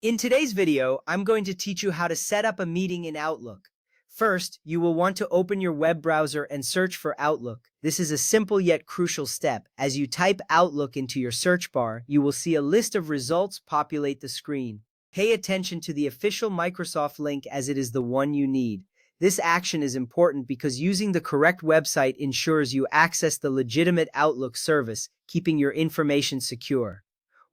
In today's video, I'm going to teach you how to set up a meeting in Outlook. First, you will want to open your web browser and search for Outlook. This is a simple yet crucial step. As you type Outlook into your search bar, you will see a list of results populate the screen. Pay attention to the official Microsoft link as it is the one you need. This action is important because using the correct website ensures you access the legitimate Outlook service, keeping your information secure.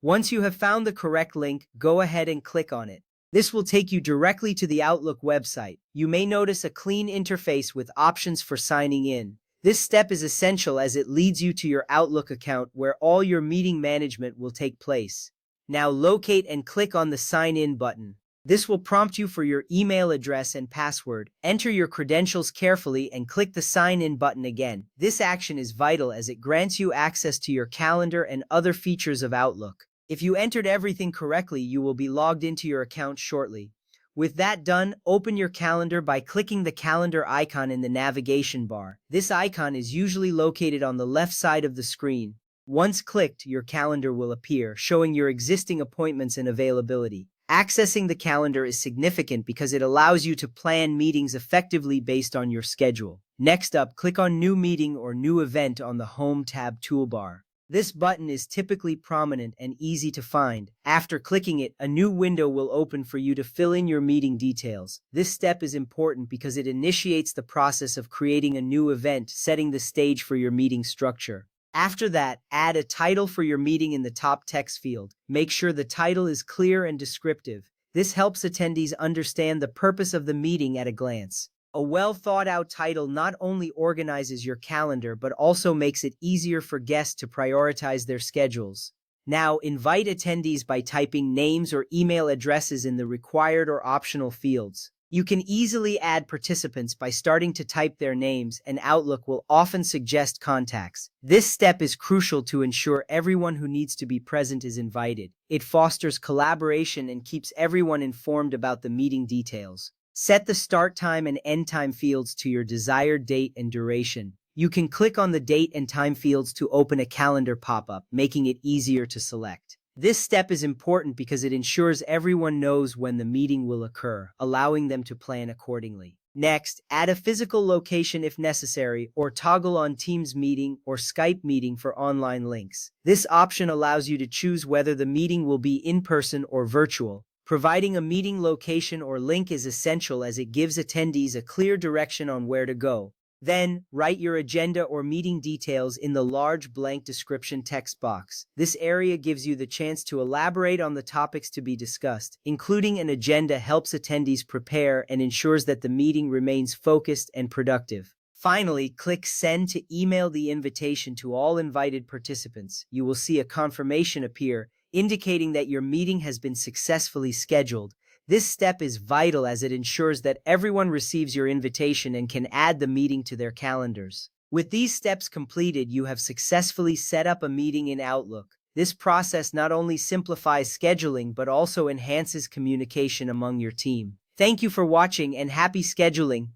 Once you have found the correct link, go ahead and click on it. This will take you directly to the Outlook website. You may notice a clean interface with options for signing in. This step is essential as it leads you to your Outlook account where all your meeting management will take place. Now locate and click on the Sign In button. This will prompt you for your email address and password. Enter your credentials carefully and click the Sign In button again. This action is vital as it grants you access to your calendar and other features of Outlook. If you entered everything correctly, you will be logged into your account shortly. With that done, open your calendar by clicking the calendar icon in the navigation bar. This icon is usually located on the left side of the screen. Once clicked, your calendar will appear, showing your existing appointments and availability. Accessing the calendar is significant because it allows you to plan meetings effectively based on your schedule. Next up, click on New Meeting or New Event on the Home tab toolbar. This button is typically prominent and easy to find. After clicking it, a new window will open for you to fill in your meeting details. This step is important because it initiates the process of creating a new event, setting the stage for your meeting structure. After that, add a title for your meeting in the top text field. Make sure the title is clear and descriptive. This helps attendees understand the purpose of the meeting at a glance. A well-thought-out title not only organizes your calendar but also makes it easier for guests to prioritize their schedules. Now, invite attendees by typing names or email addresses in the required or optional fields. You can easily add participants by starting to type their names, and Outlook will often suggest contacts. This step is crucial to ensure everyone who needs to be present is invited. It fosters collaboration and keeps everyone informed about the meeting details. Set the start time and end time fields to your desired date and duration. You can click on the date and time fields to open a calendar pop-up, making it easier to select. This step is important because it ensures everyone knows when the meeting will occur, allowing them to plan accordingly. Next, add a physical location if necessary, or toggle on Teams meeting or Skype meeting for online links. This option allows you to choose whether the meeting will be in person or virtual. Providing a meeting location or link is essential as it gives attendees a clear direction on where to go. Then, write your agenda or meeting details in the large blank description text box. This area gives you the chance to elaborate on the topics to be discussed. Including an agenda helps attendees prepare and ensures that the meeting remains focused and productive. Finally, click Send to email the invitation to all invited participants. You will see a confirmation appear, indicating that your meeting has been successfully scheduled. This step is vital as it ensures that everyone receives your invitation and can add the meeting to their calendars. With these steps completed, you have successfully set up a meeting in Outlook. This process not only simplifies scheduling but also enhances communication among your team. Thank you for watching and happy scheduling!